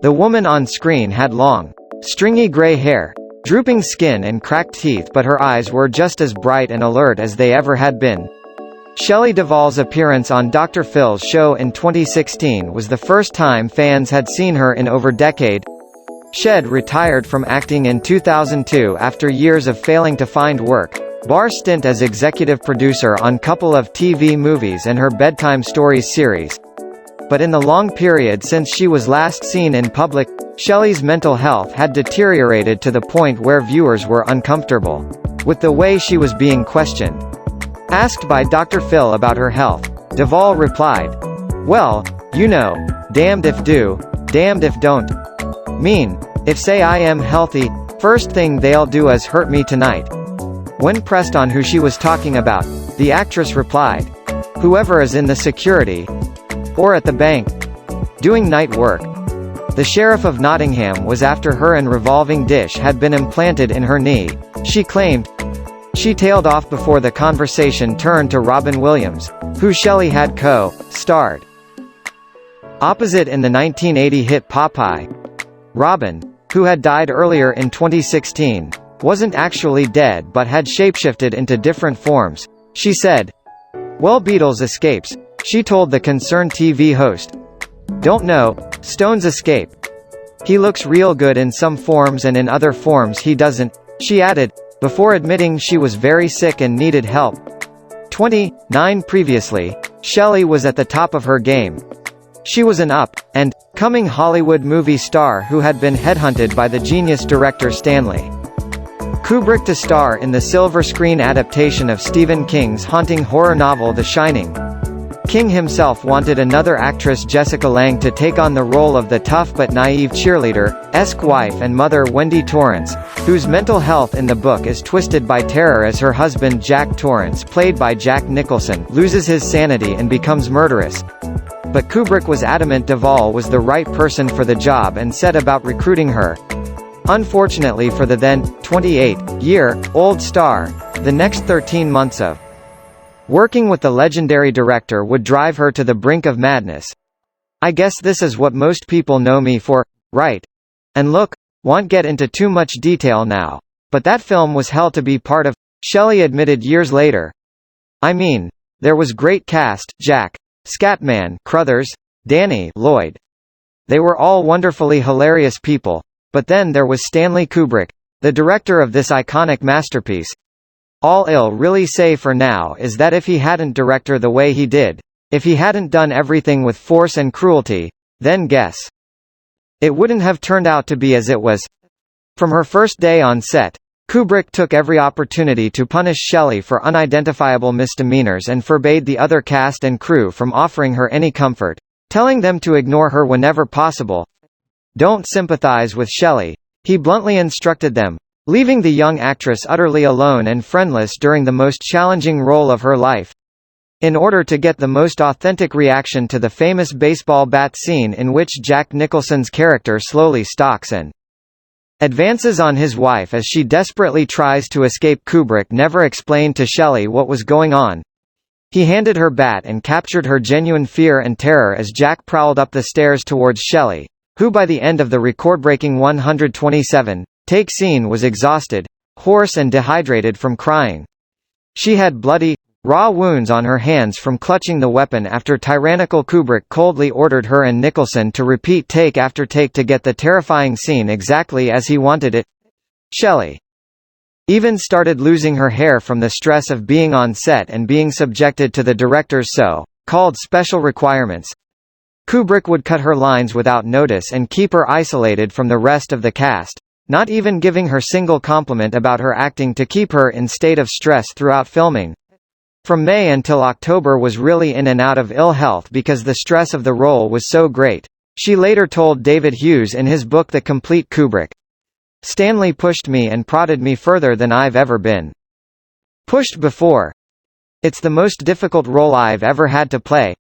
The woman on screen had long, stringy gray hair, drooping skin and cracked teeth, but her eyes were just as bright and alert as they ever had been. Shelley Duvall's appearance on Dr. Phil's show in 2016 was the first time fans had seen her in over a decade. Shed retired from acting in 2002 after years of failing to find work, bar stint as executive producer on couple of TV movies and her Bedtime Stories series. But in the long period since she was last seen in public, Shelley's mental health had deteriorated to the point where viewers were uncomfortable with the way she was being questioned. Asked by Dr. Phil about her health, Duvall replied, "Well, you know, damned if do, damned if don't. Mean, if say I am healthy, first thing they'll do is hurt me tonight." When pressed on who she was talking about, the actress replied, "Whoever is in the security, or at the bank, doing night work." The Sheriff of Nottingham was after her and revolving dish had been implanted in her knee, she claimed. She tailed off before the conversation turned to Robin Williams, who Shelley had co-starred opposite in the 1980 hit Popeye. Robin, who had died earlier in 2016, wasn't actually dead but had shapeshifted into different forms, she said. "Well, Beatles escapes," she told the concerned TV host. "Don't know, Stones escape. He looks real good in some forms and in other forms he doesn't," she added, before admitting she was very sick and needed help. 29 previously, Shelley was at the top of her game. She was an up-and-coming Hollywood movie star who had been headhunted by the genius director Stanley Kubrick to star in the silver screen adaptation of Stephen King's haunting horror novel The Shining. King himself wanted another actress, Jessica Lange, to take on the role of the tough but naive cheerleader-esque wife and mother Wendy Torrance, whose mental health in the book is twisted by terror as her husband Jack Torrance, played by Jack Nicholson, loses his sanity and becomes murderous. But Kubrick was adamant Duvall was the right person for the job and set about recruiting her. Unfortunately for the then 28-year-old star, the next 13 months of working with the legendary director would drive her to the brink of madness. "I guess this is what most people know me for, right? And look, won't get into too much detail now, but that film was hell to be part of," Shelley admitted years later. "I mean, there was great cast, Jack Scatman Crothers, Danny Lloyd. They were all wonderfully hilarious people. But then there was Stanley Kubrick, the director of this iconic masterpiece. All I'll really say for now is that if he hadn't directed the way he did, if he hadn't done everything with force and cruelty, then guess it wouldn't have turned out to be as it was." From her first day on set, Kubrick took every opportunity to punish Shelley for unidentifiable misdemeanors and forbade the other cast and crew from offering her any comfort, telling them to ignore her whenever possible. "Don't sympathize with Shelley," he bluntly instructed them, leaving the young actress utterly alone and friendless during the most challenging role of her life. In order to get the most authentic reaction to the famous baseball bat scene in which Jack Nicholson's character slowly stalks and advances on his wife as she desperately tries to escape, Kubrick never explained to Shelley what was going on. He handed her bat and captured her genuine fear and terror as Jack prowled up the stairs towards Shelley, who by the end of the record-breaking 127-take scene was exhausted, hoarse and dehydrated from crying. She had bloody, raw wounds on her hands from clutching the weapon after tyrannical Kubrick coldly ordered her and Nicholson to repeat take after take to get the terrifying scene exactly as he wanted it. Shelley even started losing her hair from the stress of being on set and being subjected to the director's so-called special requirements. Kubrick would cut her lines without notice and keep her isolated from the rest of the cast, not even giving her single compliment about her acting to keep her in state of stress throughout filming. From May until October was really in and out of ill health because the stress of the role was so great, she later told David Hughes in his book The Complete Kubrick. "Stanley pushed me and prodded me further than I've ever been pushed before. It's the most difficult role I've ever had to play."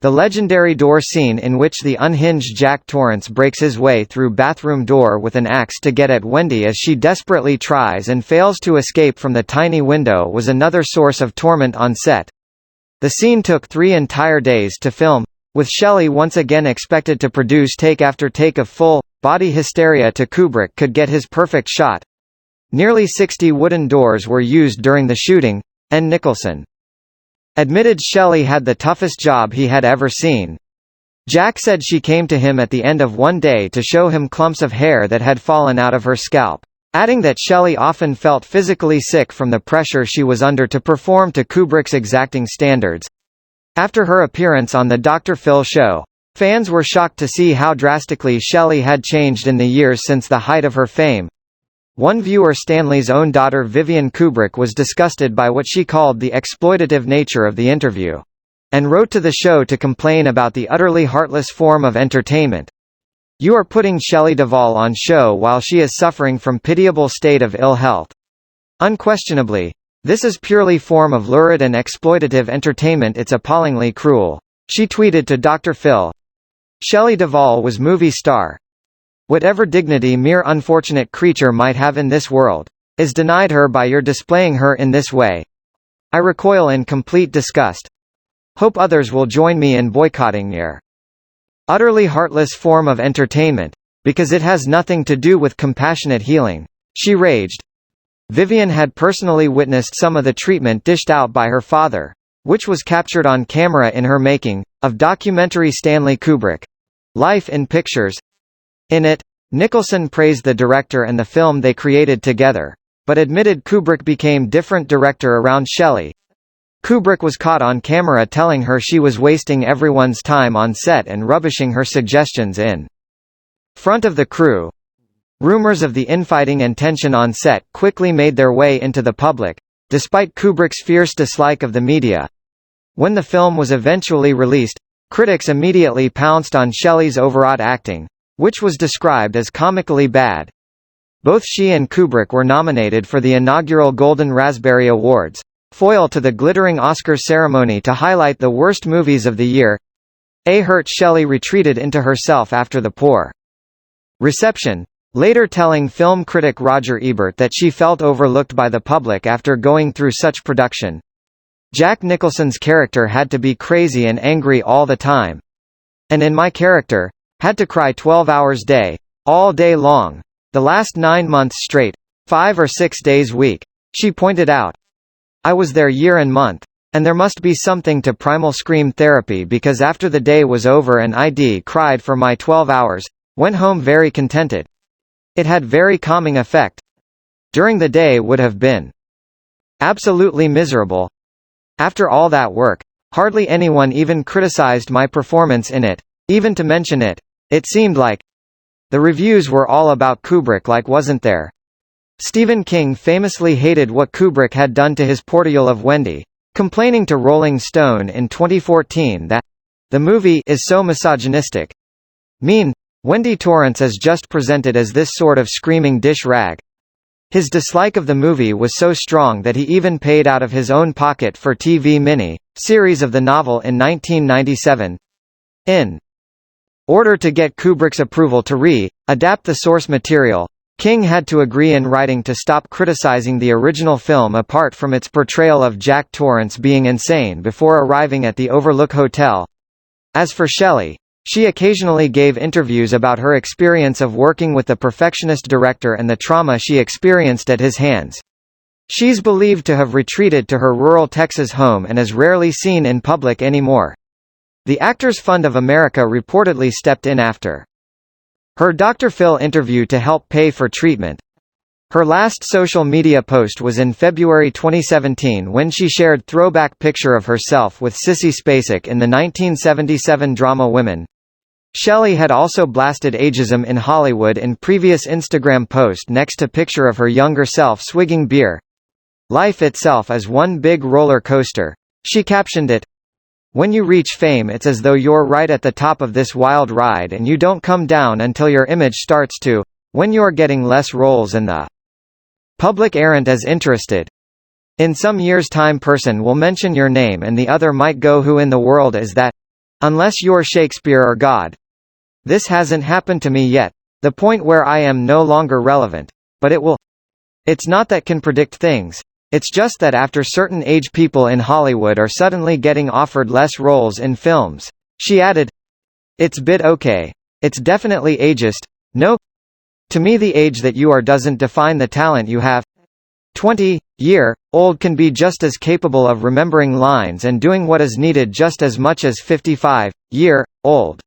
The legendary door scene in which the unhinged Jack Torrance breaks his way through bathroom door with an axe to get at Wendy as she desperately tries and fails to escape from the tiny window was another source of torment on set. The scene took 3 entire days to film, with Shelley once again expected to produce take after take of full-body hysteria to Kubrick could get his perfect shot. Nearly 60 wooden doors were used during the shooting, and Nicholson admitted Shelley had the toughest job he had ever seen. Jack said she came to him at the end of one day to show him clumps of hair that had fallen out of her scalp, adding that Shelley often felt physically sick from the pressure she was under to perform to Kubrick's exacting standards. After her appearance on the Dr. Phil show, fans were shocked to see how drastically Shelley had changed in the years since the height of her fame. One viewer, Stanley's own daughter Vivian Kubrick, was disgusted by what she called the exploitative nature of the interview, and wrote to the show to complain about the utterly heartless form of entertainment. "You are putting Shelley Duvall on show while she is suffering from pitiable state of ill health. Unquestionably, this is purely form of lurid and exploitative entertainment. It's appallingly cruel," she tweeted to Dr. Phil. Shelley Duvall was movie star. "Whatever dignity mere unfortunate creature might have in this world, is denied her by your displaying her in this way. I recoil in complete disgust. Hope others will join me in boycotting your utterly heartless form of entertainment, because it has nothing to do with compassionate healing," she raged. Vivian had personally witnessed some of the treatment dished out by her father, which was captured on camera in her making of documentary Stanley Kubrick, Life in Pictures. In it, Nicholson praised the director and the film they created together, but admitted Kubrick became different director around Shelley. Kubrick was caught on camera telling her she was wasting everyone's time on set and rubbishing her suggestions in front of the crew. Rumors of the infighting and tension on set quickly made their way into the public, despite Kubrick's fierce dislike of the media. When the film was eventually released, critics immediately pounced on Shelley's overwrought acting, which was described as comically bad. Both she and Kubrick were nominated for the inaugural Golden Raspberry Awards, foil to the glittering Oscars ceremony to highlight the worst movies of the year. A hurt Shelley retreated into herself after the poor reception, later telling film critic Roger Ebert that she felt overlooked by the public after going through such production. Jack Nicholson's character had to be crazy and angry all the time. And in my character, had to cry 12 hours all day long, the last 9 months straight, 5 or 6 days week, she pointed out. I was there year and month, and there must be something to primal scream therapy because after the day was over and I'd cried for my 12 hours, went home very contented. It had very calming effect. During the day would have been absolutely miserable. After all that work, hardly anyone even criticized my performance in it, even to mention it. It seemed like the reviews were all about Kubrick, like wasn't there? Stephen King famously hated what Kubrick had done to his portrayal of Wendy, complaining to Rolling Stone in 2014 that the movie is so misogynistic. Mean, Wendy Torrance is just presented as this sort of screaming dish rag. His dislike of the movie was so strong that he even paid out of his own pocket for TV mini-series of the novel in 1997. In order to get Kubrick's approval to re-adapt the source material, King had to agree in writing to stop criticizing the original film apart from its portrayal of Jack Torrance being insane before arriving at the Overlook Hotel. As for Shelley, she occasionally gave interviews about her experience of working with the perfectionist director and the trauma she experienced at his hands. She's believed to have retreated to her rural Texas home and is rarely seen in public anymore. The Actors Fund of America reportedly stepped in after her Dr. Phil interview to help pay for treatment. Her last social media post was in February 2017 when she shared throwback picture of herself with Sissy Spacek in the 1977 drama Women. Shelley had also blasted ageism in Hollywood in previous Instagram post next to picture of her younger self swigging beer. Life itself is one big roller coaster. She captioned it, "When you reach fame it's as though you're right at the top of this wild ride and you don't come down until your image starts to, when you're getting less roles and the public aren't as interested. In some years' time person will mention your name and the other might go, who in the world is that? Unless you're Shakespeare or God. This hasn't happened to me yet, the point where I am no longer relevant. But it will. It's not that can predict things. It's just that after certain age people in Hollywood are suddenly getting offered less roles in films," She added, "It's bit okay. It's definitely ageist. No? To me the age that you are doesn't define the talent you have. 20-year-old can be just as capable of remembering lines and doing what is needed just as much as 55-year-old.